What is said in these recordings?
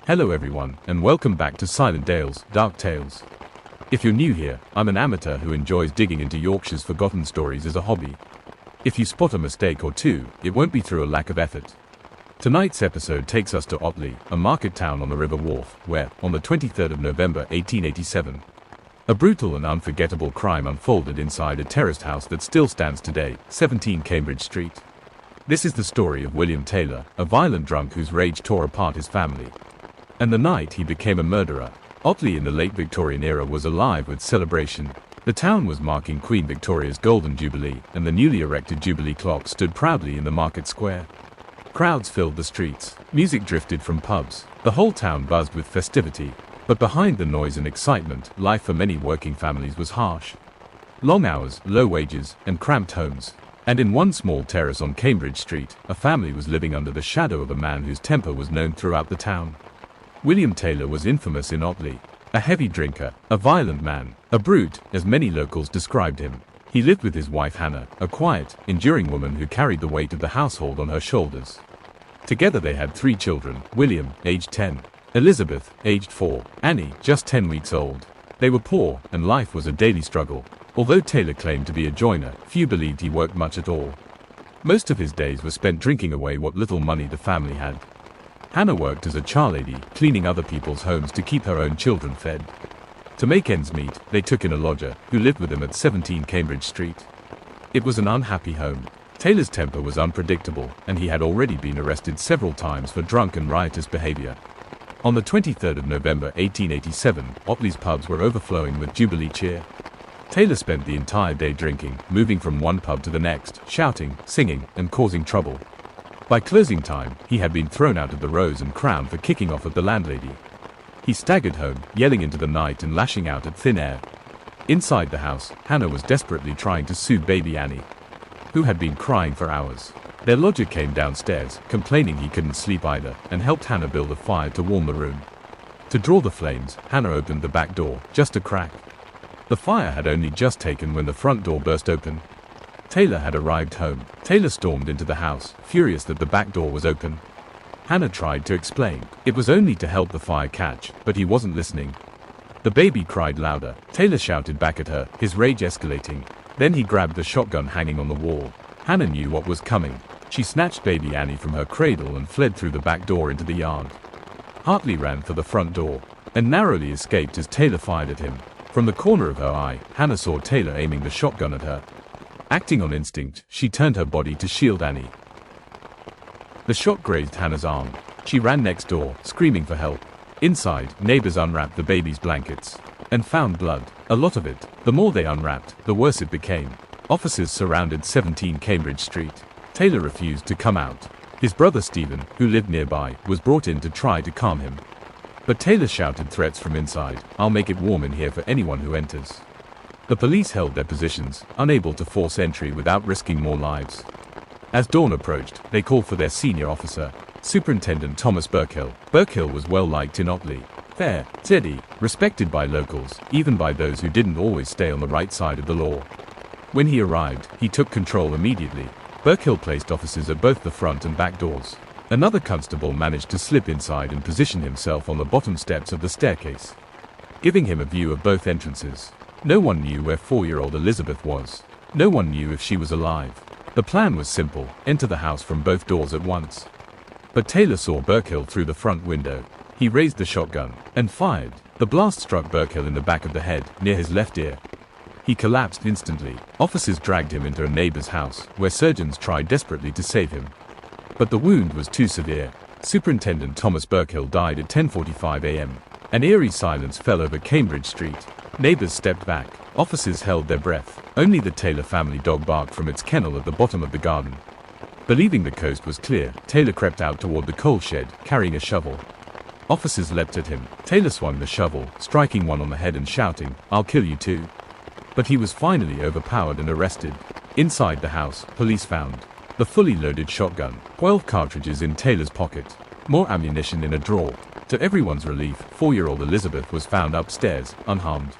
Hello everyone, and welcome back to Silent Dale's Dark Tales. If you're new here, I'm an amateur who enjoys digging into Yorkshire's forgotten stories as a hobby. If you spot a mistake or two, it won't be through a lack of effort. Tonight's episode takes us to Otley, a market town on the River Wharfe, where, on the 23rd of November 1887, a brutal and unforgettable crime unfolded inside a terraced house that still stands today, 17 Cambridge Street. This is the story of William Taylor, a violent drunk whose rage tore apart his family. And the night he became a murderer. Otley in the late Victorian era was alive with celebration. The town was marking Queen Victoria's Golden Jubilee, and the newly erected Jubilee clock stood proudly in the market square. Crowds filled the streets, music drifted from pubs, the whole town buzzed with festivity. But behind the noise and excitement, life for many working families was harsh. Long hours, low wages, and cramped homes. And in one small terrace on Cambridge Street, a family was living under the shadow of a man whose temper was known throughout the town. William Taylor was infamous in Otley. A heavy drinker, a violent man, a brute, as many locals described him. He lived with his wife Hannah, a quiet, enduring woman who carried the weight of the household on her shoulders. Together they had 3 children, William, aged 10, Elizabeth, aged 4, Annie, just 10 weeks old. They were poor, and life was a daily struggle. Although Taylor claimed to be a joiner, few believed he worked much at all. Most of his days were spent drinking away what little money the family had. Hannah worked as a charlady, cleaning other people's homes to keep her own children fed. To make ends meet, they took in a lodger, who lived with them at 17 Cambridge Street. It was an unhappy home. Taylor's temper was unpredictable, and he had already been arrested several times for drunk and riotous behavior. On the 23rd of November 1887, Otley's pubs were overflowing with Jubilee cheer. Taylor spent the entire day drinking, moving from one pub to the next, shouting, singing, and causing trouble. By closing time, he had been thrown out of the Rose and Crown for kicking off at the landlady. He staggered home, yelling into the night and lashing out at thin air. Inside the house, Hannah was desperately trying to soothe baby Annie, who had been crying for hours. Their lodger came downstairs, complaining he couldn't sleep either, and helped Hannah build a fire to warm the room. To draw the flames, Hannah opened the back door, just a crack. The fire had only just taken when the front door burst open. Taylor had arrived home. Taylor stormed into the house, furious that the back door was open. Hannah tried to explain. It was only to help the fire catch, but he wasn't listening. The baby cried louder. Taylor shouted back at her, his rage escalating. Then he grabbed the shotgun hanging on the wall. Hannah knew what was coming. She snatched baby Annie from her cradle and fled through the back door into the yard. Hartley ran for the front door, and narrowly escaped as Taylor fired at him. From the corner of her eye, Hannah saw Taylor aiming the shotgun at her. Acting on instinct, she turned her body to shield Annie. The shot grazed Hannah's arm. She ran next door, screaming for help. Inside, neighbors unwrapped the baby's blankets and found blood, a lot of it. The more they unwrapped, the worse it became. Officers surrounded 17 Cambridge Street. Taylor refused to come out. His brother Stephen, who lived nearby, was brought in to try to calm him. But Taylor shouted threats from inside. "I'll make it warm in here for anyone who enters." The police held their positions, unable to force entry without risking more lives. As dawn approached, they called for their senior officer, Superintendent Thomas Birkhill. Birkhill was well liked in Otley. Fair, steady, respected by locals, even by those who didn't always stay on the right side of the law. When he arrived, he took control immediately. Birkhill placed officers at both the front and back doors. Another constable managed to slip inside and position himself on the bottom steps of the staircase, giving him a view of both entrances. No one knew where 4-year-old Elizabeth was. No one knew if she was alive. The plan was simple: enter the house from both doors at once. But Taylor saw Birkhill through the front window. He raised the shotgun and fired. The blast struck Birkhill in the back of the head, near his left ear. He collapsed instantly. Officers dragged him into a neighbor's house, where surgeons tried desperately to save him. But the wound was too severe. Superintendent Thomas Birkhill died at 10:45 a.m. An eerie silence fell over Cambridge Street. Neighbors stepped back. Officers held their breath. Only the Taylor family dog barked from its kennel at the bottom of the garden. Believing the coast was clear, Taylor crept out toward the coal shed, carrying a shovel. Officers leapt at him. Taylor swung the shovel, striking one on the head and shouting, "I'll kill you too." But he was finally overpowered and arrested. Inside the house, police found the fully loaded shotgun, 12 cartridges in Taylor's pocket, more ammunition in a drawer. To everyone's relief, 4-year-old Elizabeth was found upstairs, unharmed.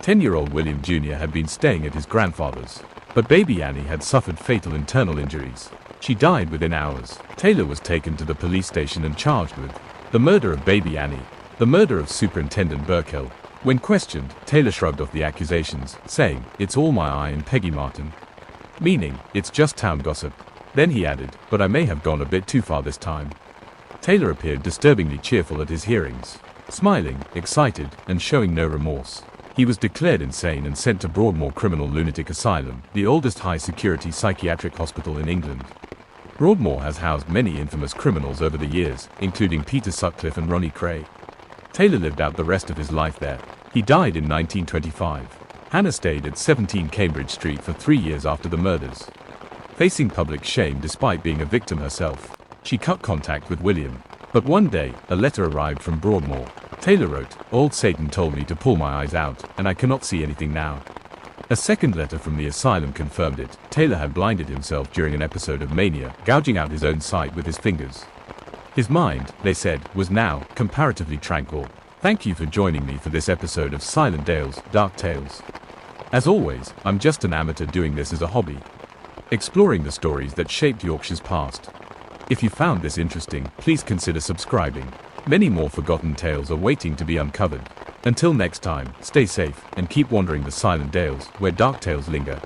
10-year-old William Jr. had been staying at his grandfather's, but baby Annie had suffered fatal internal injuries. She died within hours. Taylor was taken to the police station and charged with The murder of baby Annie. The murder of Superintendent Birkhill. When questioned, Taylor shrugged off the accusations, saying, "It's all my eye and Peggy Martin." Meaning, it's just town gossip. Then he added, "But I may have gone a bit too far this time." Taylor appeared disturbingly cheerful at his hearings, smiling, excited, and showing no remorse. He was declared insane and sent to Broadmoor Criminal Lunatic Asylum, the oldest high-security psychiatric hospital in England. Broadmoor has housed many infamous criminals over the years, including Peter Sutcliffe and Ronnie Cray. Taylor lived out the rest of his life there. He died in 1925. Hannah stayed at 17 Cambridge Street for 3 years after the murders. Facing public shame despite being a victim herself, she cut contact with William. But one day, a letter arrived from Broadmoor. Taylor wrote, "Old Satan told me to pull my eyes out, and I cannot see anything now." A second letter from the asylum confirmed it. Taylor had blinded himself during an episode of mania, gouging out his own sight with his fingers. His mind, they said, was now comparatively tranquil. Thank you for joining me for this episode of Silent Dale's Dark Tales. As always, I'm just an amateur doing this as a hobby, exploring the stories that shaped Yorkshire's past. If you found this interesting, please consider subscribing. Many more forgotten tales are waiting to be uncovered. Until next time, stay safe and keep wandering the Silent Dales, where dark tales linger.